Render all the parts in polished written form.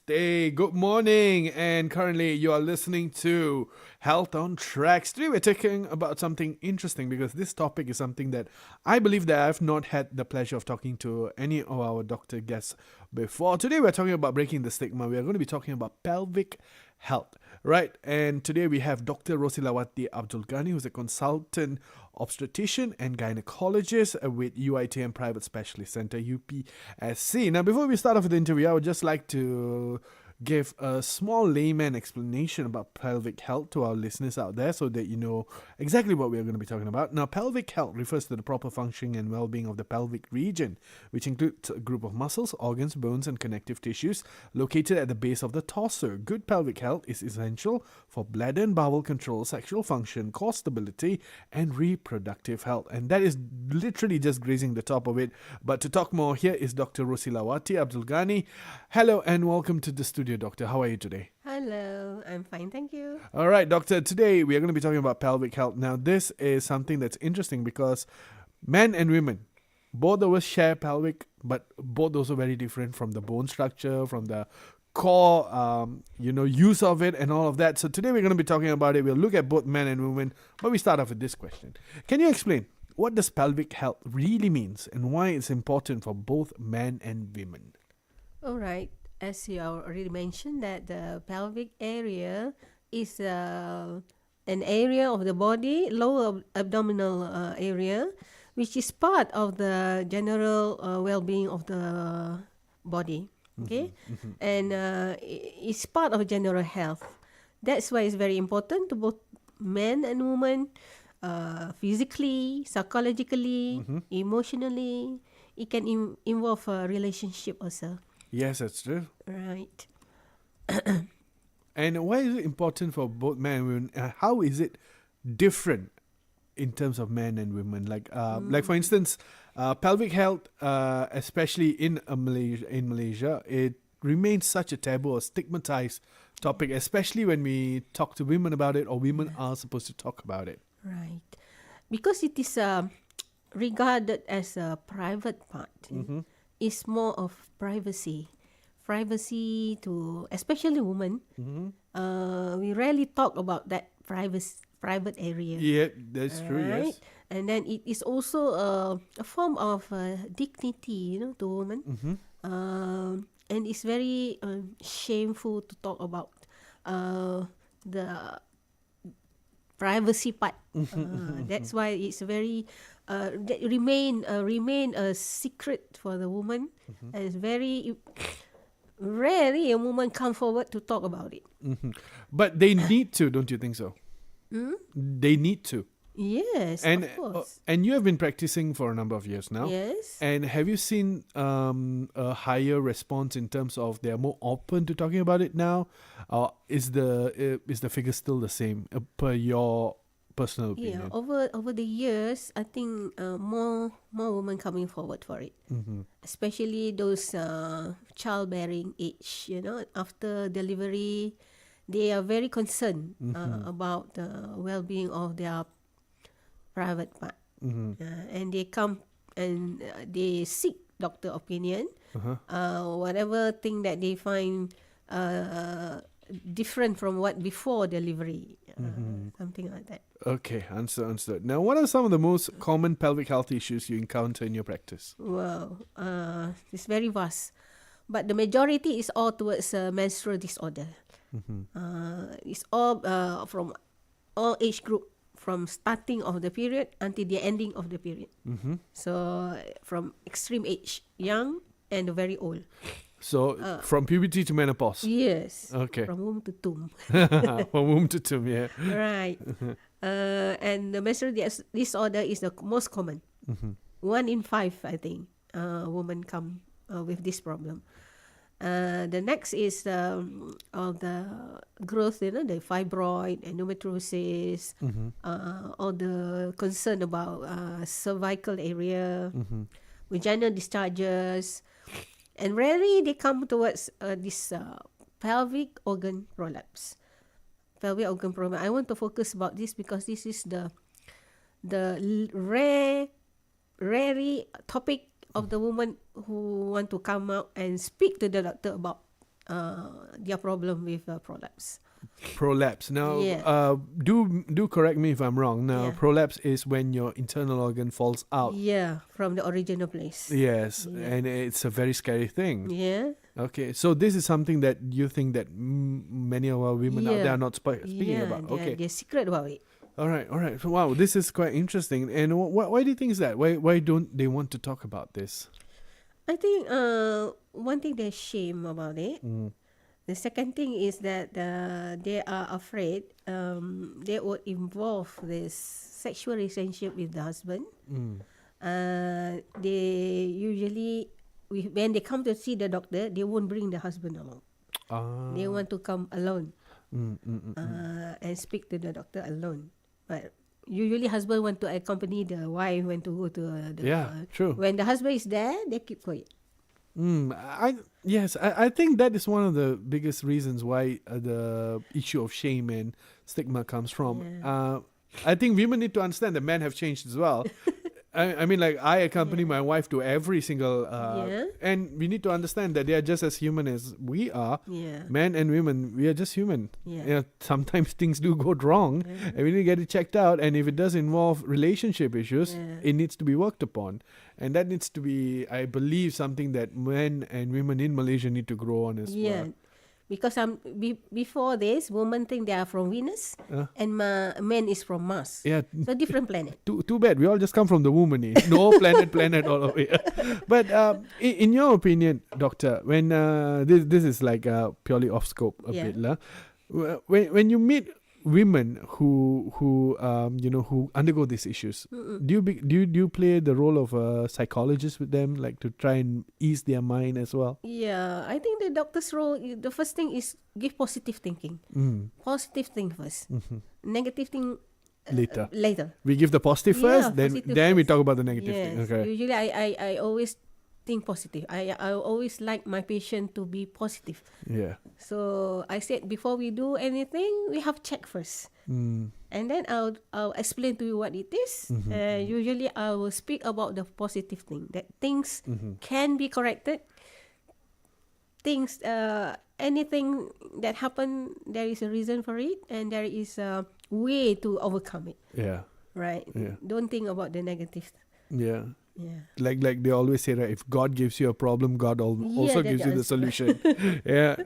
Namaste, good morning, and currently you are listening to Health on Traxx. Today we're talking about something interesting because this topic is something that I believe that I've not had the pleasure of talking to any of our doctor guests before. Today we're talking about breaking the stigma. We are going to be talking about pelvic health, right? And today we have Dr. Rosilawati Abdul Ghani, who's a consultant obstetrician and gynecologist with UiTM Private Specialist Center, UPSC. Now, before we start off with the interview, I would just like to give a small layman explanation about pelvic health to our listeners out there so that you know exactly what we are going to be talking about. Now, pelvic health refers to the proper functioning and well-being of the pelvic region, which includes a group of muscles, organs, bones, and connective tissues located at the base of the torso. Good pelvic health is essential for bladder and bowel control, sexual function, core stability, and reproductive health. And that is literally just grazing the top of it. But to talk more, here is Dr. Rosilawati Abdul Ghani. Hello and welcome to the studio, Doctor. How are you today? Hello, I'm fine, thank you. All right, Doctor. Today we are going to be talking about pelvic health. Now, this is something that's interesting because men and women, both of us share pelvic, but both also very different from the bone structure, from the core, use of it and all of that. So today we're going to be talking about it. We'll look at both men and women, but we start off with this question. Can you explain what does pelvic health really means and why it's important for both men and women? All right, as you already mentioned, that the pelvic area is an area of the body, lower abdominal area, which is part of the general well-being of the body. Okay, and it's part of general health. That's why it's very important to both men and women, physically, psychologically, emotionally. It can involve a relationship also. Yes, that's true. Right. And why is it important for both men and women? How is it different in terms of men and women? Like for instance, pelvic health, especially in Malaysia, it remains such a taboo or stigmatized topic, especially when we talk to women about it or women are supposed to talk about it. Right. Because it is regarded as a private part. It's more of privacy. Privacy to, especially women. We rarely talk about that private area. Yeah, that's true, yes. And then it is also a form of dignity, to women. And it's very shameful to talk about the privacy part. That's why it's very that remain a secret for the woman. And it's very rarely a woman come forward to talk about it. But they need to, don't you think so? They need to. Yes, of course. And you have been practicing for a number of years now. Yes. And have you seen a higher response in terms of they are more open to talking about it now? Or is the figure still the same per your personal opinion? Yeah, over the years, I think more women coming forward for it. Especially those childbearing age, after delivery, they are very concerned about the well-being of their private part. And they come and they seek doctor opinion. Whatever thing that they find different from what before delivery, something like that. Okay, understood. Now, what are some of the most common pelvic health issues you encounter in your practice? Well, it's very vast, but the majority is all towards menstrual disorder. It's all from all age group, from starting of the period until the ending of the period. So from extreme age, young and very old. So from puberty to menopause? Yes. Okay. From womb to tomb. From womb to tomb, yeah. Right. And the menstrual disorder is the most common. 1 in 5, I think, women come with this problem. The next is of the growth, the fibroid, endometriosis, all the concern about cervical area, vaginal discharges, and rarely they come towards this pelvic organ prolapse. Pelvic organ prolapse. I want to focus about this because this is the rarely topic of the woman who want to come out and speak to the doctor about their problem with prolapse. Prolapse. Now, Yeah. do correct me if I'm wrong. Now, Yeah. prolapse is when your internal organ falls out. Yeah, from the original place. Yes, Yeah. and it's a very scary thing. Yeah. Okay, so this is something that you think that many of our women out there are not speaking Yeah, about. Okay, they're secret about it. all right, all right. So, wow, this is quite interesting. And why do you think is that? Why don't they want to talk about this? I think one thing they're shame about it. The second thing is that they are afraid they would involve this sexual relationship with the husband. They usually, when they come to see the doctor, they won't bring the husband along. They want to come alone and speak to the doctor alone. But usually husband want to accompany the wife when to go to the True. When the husband is there, they keep quiet. I think that is one of the biggest reasons why the issue of shame and stigma comes from. I think women need to understand that men have changed as well. I mean, like, I accompany my wife to every single, and we need to understand that they are just as human as we are. Yeah. Men and women, we are just human. Yeah. Sometimes things do go wrong, and we need to get it checked out. And if it does involve relationship issues, it needs to be worked upon, and that needs to be, I believe, something that men and women in Malaysia need to grow on as well. Because before this, women think they are from Venus, and men is from Mars. Yeah. So different planet. Too bad. We all just come from the woman. No planet all over here. But in your opinion, doctor, when this is like purely off scope a bit, lah. When you meet women who undergo these issues, do you play the role of a psychologist with them, like to try and ease their mind as well? Yeah, I think the doctor's role, the first thing is give positive thinking. Positive thing first. Negative thing later. We give the positive first, then we talk about the negative Yes. thing. Okay. Usually I always think positive. I always like my patient to be positive. Yeah. So I said before we do anything, we have check first. And then I'll explain to you what it is. Usually I will speak about the positive thing, that things can be corrected. Things, anything that happen, there is a reason for it, and there is a way to overcome it. Yeah. Right. Yeah. Don't think about the negative. Yeah. Yeah. Like they always say, right? If God gives you a problem, God also gives you the that's- solution.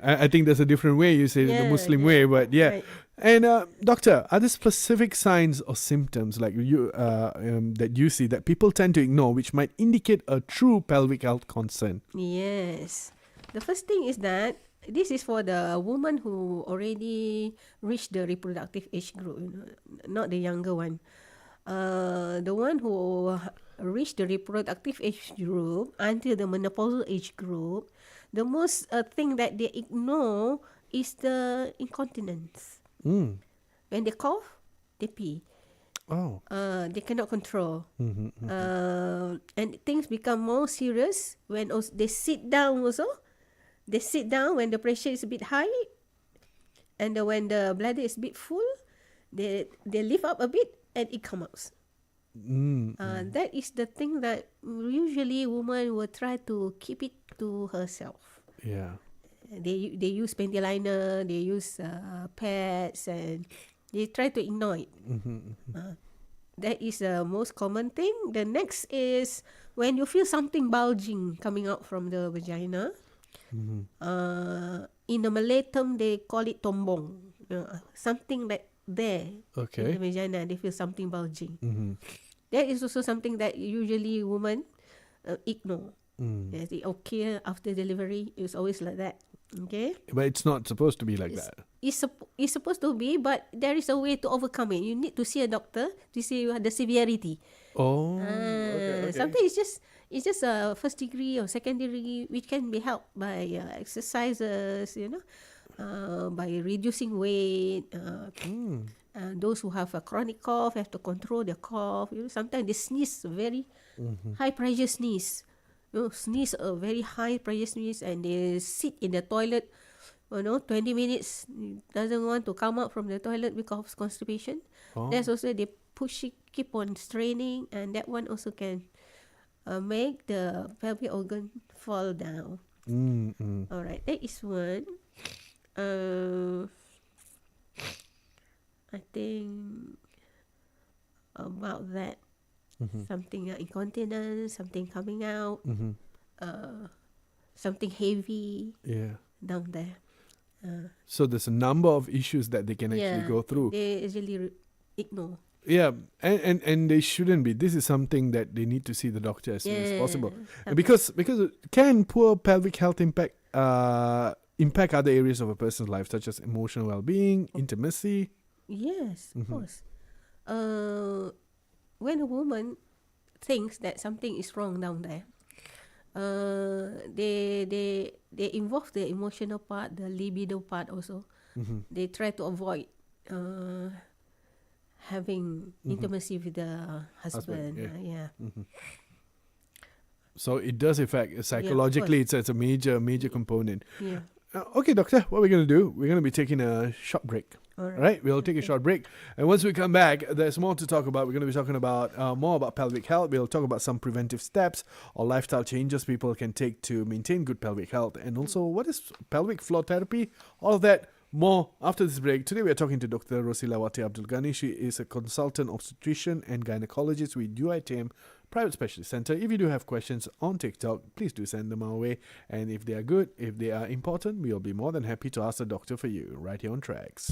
I think there's a different way you say it, the Muslim way, but yeah. Right. And doctor, are there specific signs or symptoms like you that you see that people tend to ignore, which might indicate a true pelvic health concern? Yes. The first thing is that this is for the woman who already reached the reproductive age group, not the younger one. The one who reached the reproductive age group until the menopausal age group, the most thing that they ignore is the incontinence. When they cough, they pee. Oh. They cannot control. And things become more serious when they sit down also. They sit down when the pressure is a bit high, and when the bladder is a bit full, they lift up a bit and it comes out. That is the thing that usually women will try to keep it to herself. Yeah. They use panty liner, they use pads, and they try to ignore it. That is the most common thing. The next is when you feel something bulging coming out from the vagina. In the Malay term, they call it tombong. Something like there in the vagina, they feel something bulging. That is also something that usually women ignore. They say, okay, after delivery, it's always like that. Okay, but it's not supposed to be like that. It's supposed to be, but there is a way to overcome it. You need to see a doctor to see the severity. Okay. Sometimes it's just a first degree or second degree, which can be helped by exercises, by reducing weight. Those who have a chronic cough have to control their cough. Sometimes they sneeze very high pressure sneeze. Sneeze a very high pressure sneeze, and they sit in the toilet, 20 minutes, doesn't want to come out from the toilet because of constipation. That's also they push it, keep on straining, and that one also can make the pelvic organ fall down. All right, that is one. I think about that. Something incontinence, something coming out, something heavy Yeah. down there. So there's a number of issues that they can actually go through. They usually ignore. Yeah, and they shouldn't be. This is something that they need to see the doctor as soon as possible. And Something- because can poor pelvic health impact other areas of a person's life, such as emotional well-being, intimacy? Yes, of course. When a woman thinks that something is wrong down there, they involve the emotional part, the libido part also. They try to avoid having intimacy with the husband. yeah. Yeah. So it does affect psychologically. It's a major component. Yeah. Okay, doctor, what we're going to do, we're going to be taking a short break. All All right, we'll take a short break. And once we come back, there's more to talk about. We're going to be talking about more about pelvic health. We'll talk about some preventive steps or lifestyle changes people can take to maintain good pelvic health. And also, what is pelvic floor therapy? All of that, more after this break. Today, we're talking to Dr. Rosilawati Abdul Ghani. She is a consultant obstetrician and gynecologist with UiTM Private Specialist Center. If you do have questions on TikTok, please do send them our way. And if they are good, if they are important, we'll be more than happy to ask the doctor for you right here on Traxx.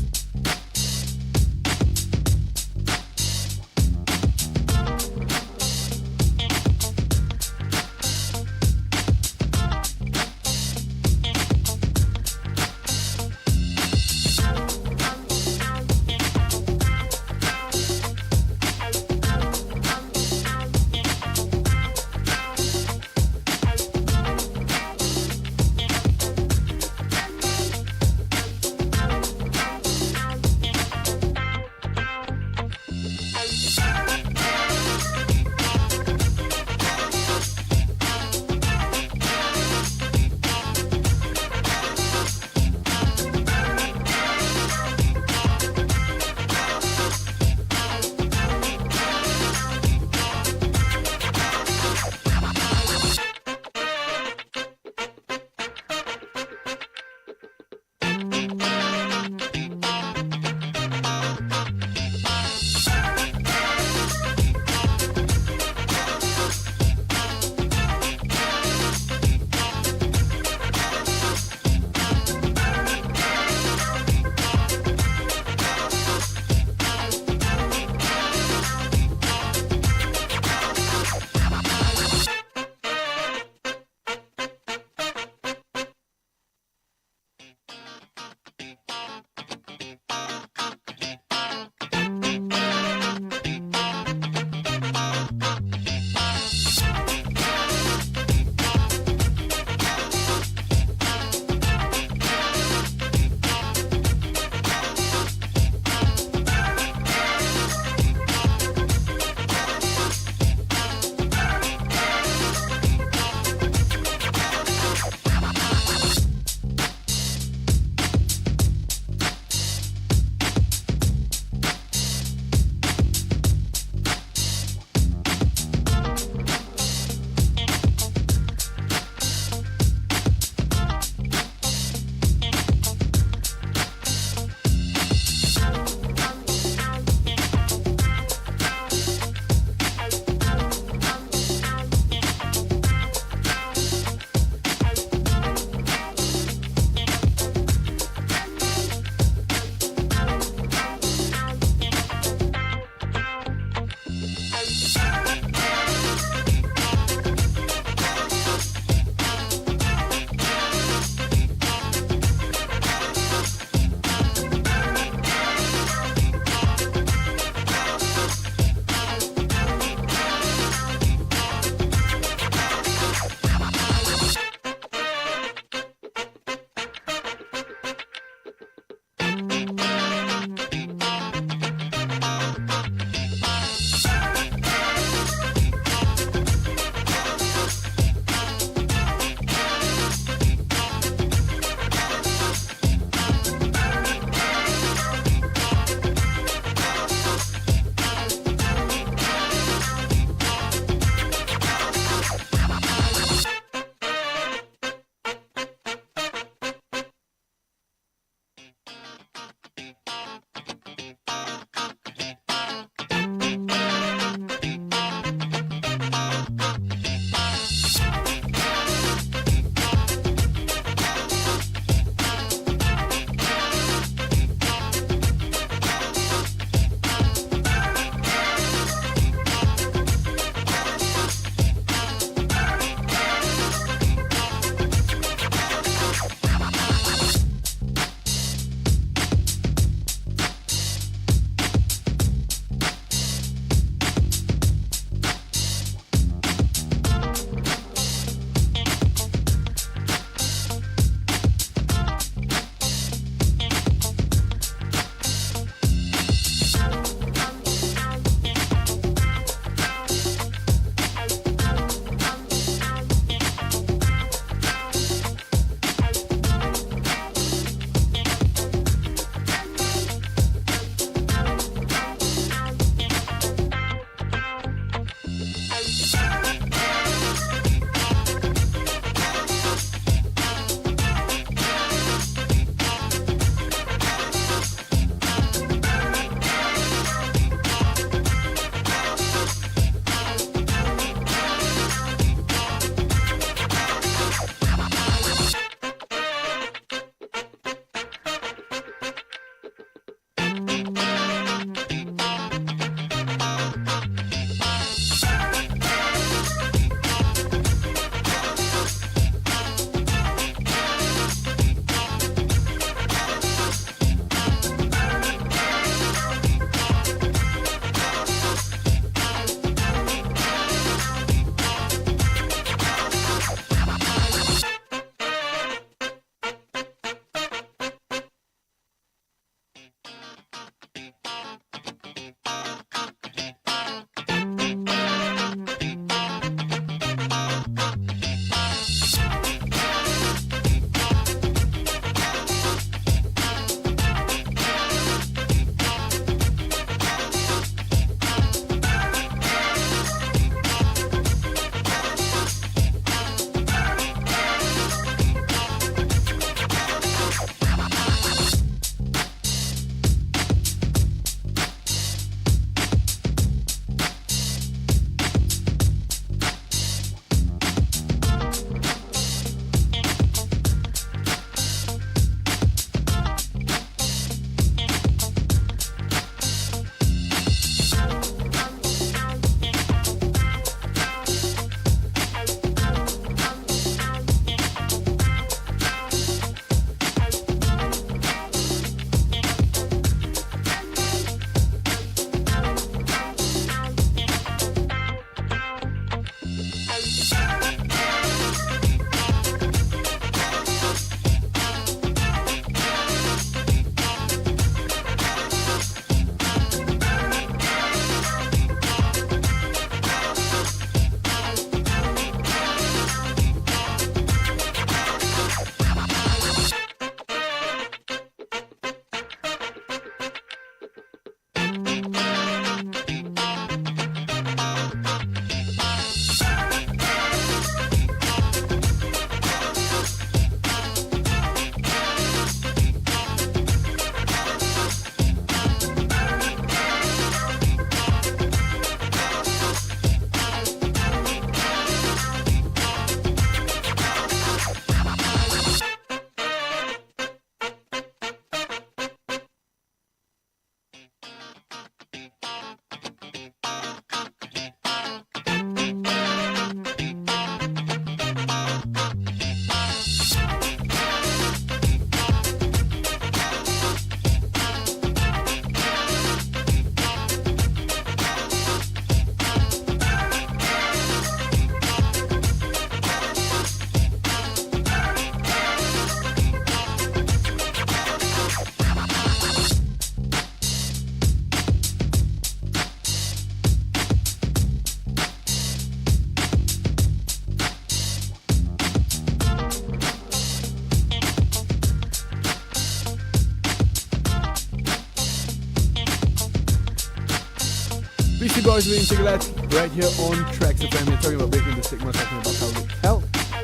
BC Boys being cigarettes right here on TRAXXfm. We're talking about breaking the stigma, talking about pelvic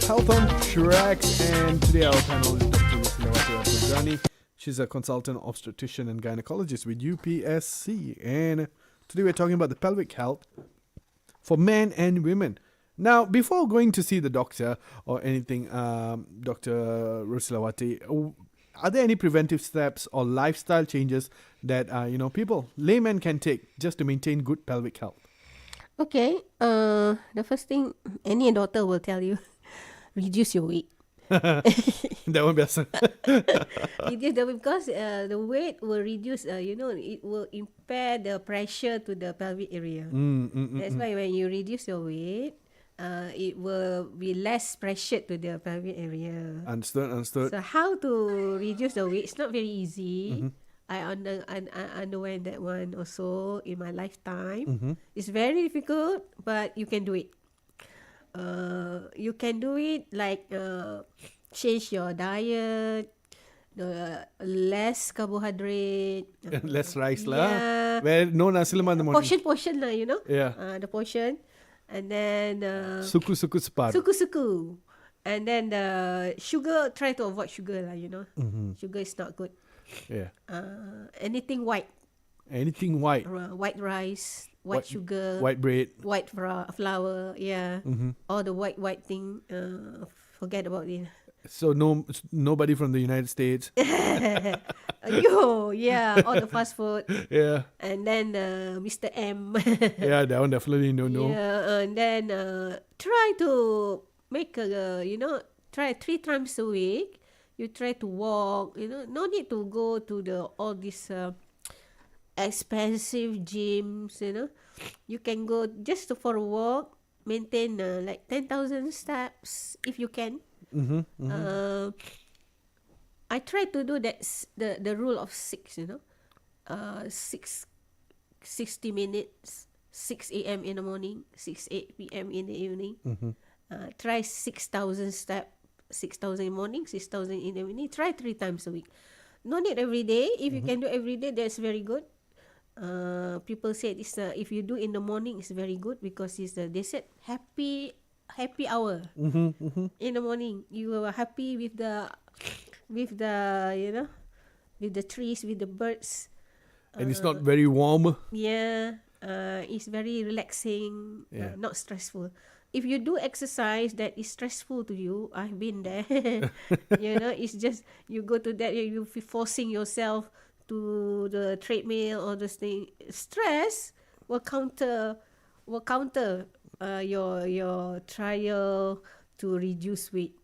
health on Traxx. And today our panel is Dr. Rosilawati Abdul Ghani. She's a consultant obstetrician and gynecologist with UPSC. And today we're talking about the pelvic health for men and women. Now, before going to see the doctor or anything, Dr. Rosilawati, are there any preventive steps or lifestyle changes that people, laymen, can take just to maintain good pelvic health? Okay. The first thing any doctor will tell you, reduce your weight. That one best. Reduce the weight because the weight will reduce. It will impair the pressure to the pelvic area. That's why when you reduce your weight, it will be less pressure to the pelvic area. Understood. So how to reduce the weight? It's not very easy. I underwent that one also in my lifetime. It's very difficult, but you can do it. You can do it like change your diet, the less carbohydrate, less rice yeah. Where no nasi lemak in the morning. Portion lah, Yeah. the portion, and then Suku separuh. suku, and then the sugar. Try to avoid sugar lah. Sugar is not good. Yeah. Anything white. Anything white. White rice, white sugar, white bread, white flour. Yeah. All the white thing. Forget about it. So nobody from the United States. Yeah, all the fast food. Yeah. And then Mr. M. Yeah, that one definitely no. Yeah, and then try to make try 3 times a week. You try to walk. No need to go to all these expensive gyms. You can go just for a walk. Maintain like 10,000 steps if you can. I try to do that. The rule of 6. 60 minutes. 6 a.m. in the morning, 8 p.m. in the evening. Try 6,000 steps. 6,000 in the morning, 6,000 in the evening. Try 3 times a week. No need every day. If you can do every day, that's very good. People say it's if you do in the morning, it's very good because they said happy hour in the morning. You are happy with the with the trees, with the birds. And it's not very warm. Yeah, it's very relaxing, not stressful. If you do exercise that is stressful to you, I've been there. It's just you go to that, you forcing yourself to the treadmill or this thing. Stress will counter your trial to reduce weight.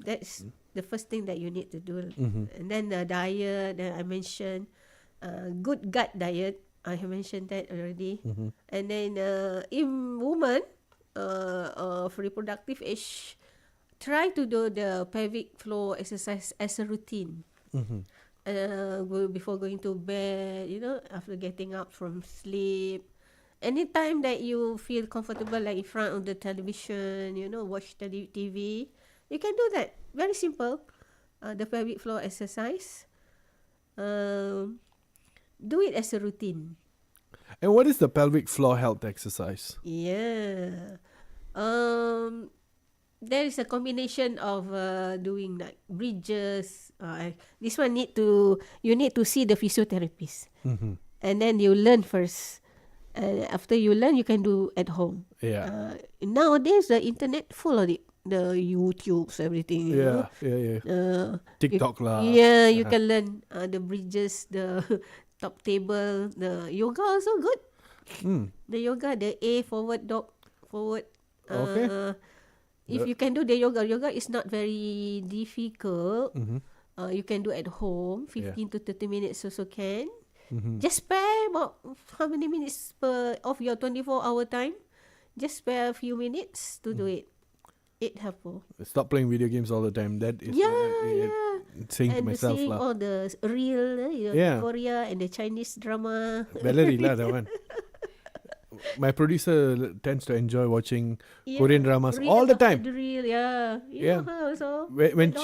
That's the first thing that you need to do. And then the diet that I mentioned, good gut diet. I have mentioned that already. And then in women of reproductive age, try to do the pelvic floor exercise as a routine. Before going to bed, after getting up from sleep. Anytime that you feel comfortable, like in front of the television, watch TV, you can do that. Very simple. The pelvic floor exercise. Do it as a routine. And what is the pelvic floor health exercise? Yeah. There is a combination of doing like bridges. This one you need to see the physiotherapist. And then you learn first. And after you learn, you can do at home. Yeah. Nowadays, the internet full of it. The YouTubes, everything. Yeah. TikTok lah. Yeah, you can learn the bridges, the top table, the yoga also good. The yoga, the A forward dog forward. Okay. If you can do the yoga is not very difficult. You can do at home, 15 to 30 minutes also can. Just spare about how many minutes of your 24-hour time? Just spare a few minutes to do it. It helpful. Stop playing video games all the time. That is saying to myself seeing lah. all the real Korea and the Chinese drama. Valerie lah, that one. My producer tends to enjoy watching Korean dramas all the time. Also. When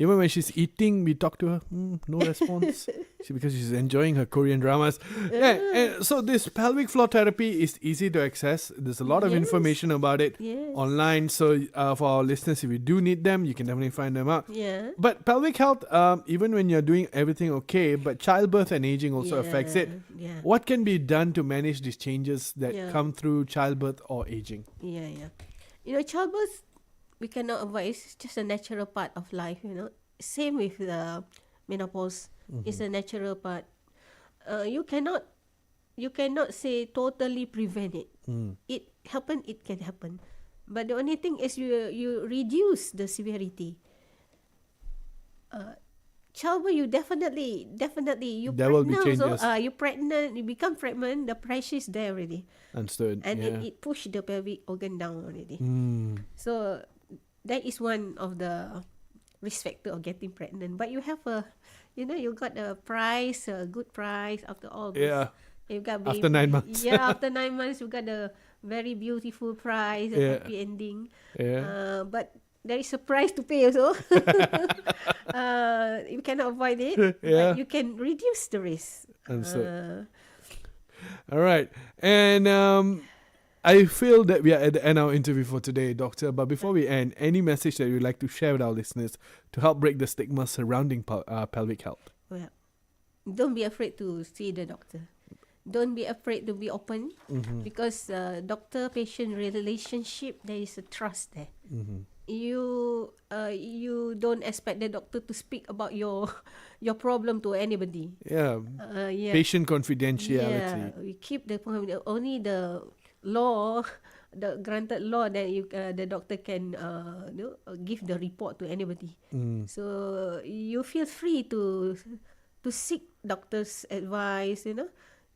Even when she's eating, we talk to her. No response. Because she's enjoying her Korean dramas. Yeah, and so this pelvic floor therapy is easy to access. There's a lot of Yes. information about it Yes. online. So for our listeners, if you do need them, you can definitely find them out. Yeah. But pelvic health, even when you're doing everything okay, but childbirth and aging also affects it. Yeah. What can be done to manage these changes that Yeah. come through childbirth or aging? Yeah. Childbirth, we cannot avoid. It's just a natural part of life, Same with the menopause. It's a natural part. You cannot say totally prevent it. It can happen. But the only thing is you reduce the severity. Childbirth, you definitely you There will be pregnant also. changes. You pregnant, you become pregnant. The pressure is there already, Understood. and Yeah. it push the pelvic organ down already. So that is one of the risk factor of getting pregnant. But you have you got a price, a good price after all this. Yeah. You got After 9 months. Yeah, after 9 months, you got a very beautiful price, a Yeah. happy ending. Yeah. But there is a price to pay also. You cannot avoid it. Yeah. But you can reduce the risk. Understood. All right. And I feel that we are at the end of our interview for today, Doctor. But before we end, any message that you'd like to share with our listeners to help break the stigma surrounding pelvic health? Well, don't be afraid to see the doctor. Don't be afraid to be open, because doctor-patient relationship, there is a trust there. You don't expect the doctor to speak about your problem to anybody. Yeah. Yeah. Patient confidentiality. Yeah, we keep only the law, the granted law that the doctor can give the report to anybody. So you feel free to seek doctor's advice.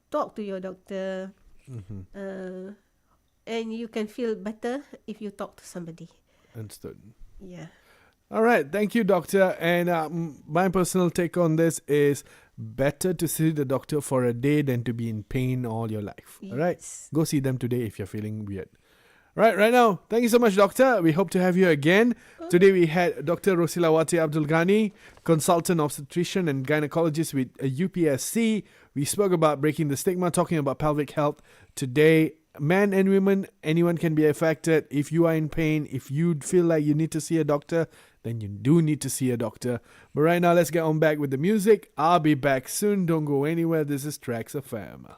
Talk to your doctor, and you can feel better if you talk to somebody. Understood. Yeah. All right. Thank you, Doctor. And my personal take on this is better to see the doctor for a day than to be in pain all your life. All right. Yes. Go see them today if you're feeling weird. Right now. Thank you so much, Doctor. We hope to have you again. Today we had Dr. Rosilawati Abdul Ghani, consultant obstetrician and gynecologist with UPSC. We spoke about breaking the stigma, talking about pelvic health. Today, men and women, anyone can be affected. If you are in pain, if you feel like you need to see a doctor, then you do need to see a doctor. But right now, let's get on back with the music. I'll be back soon. Don't go anywhere. This is TRAXXfm.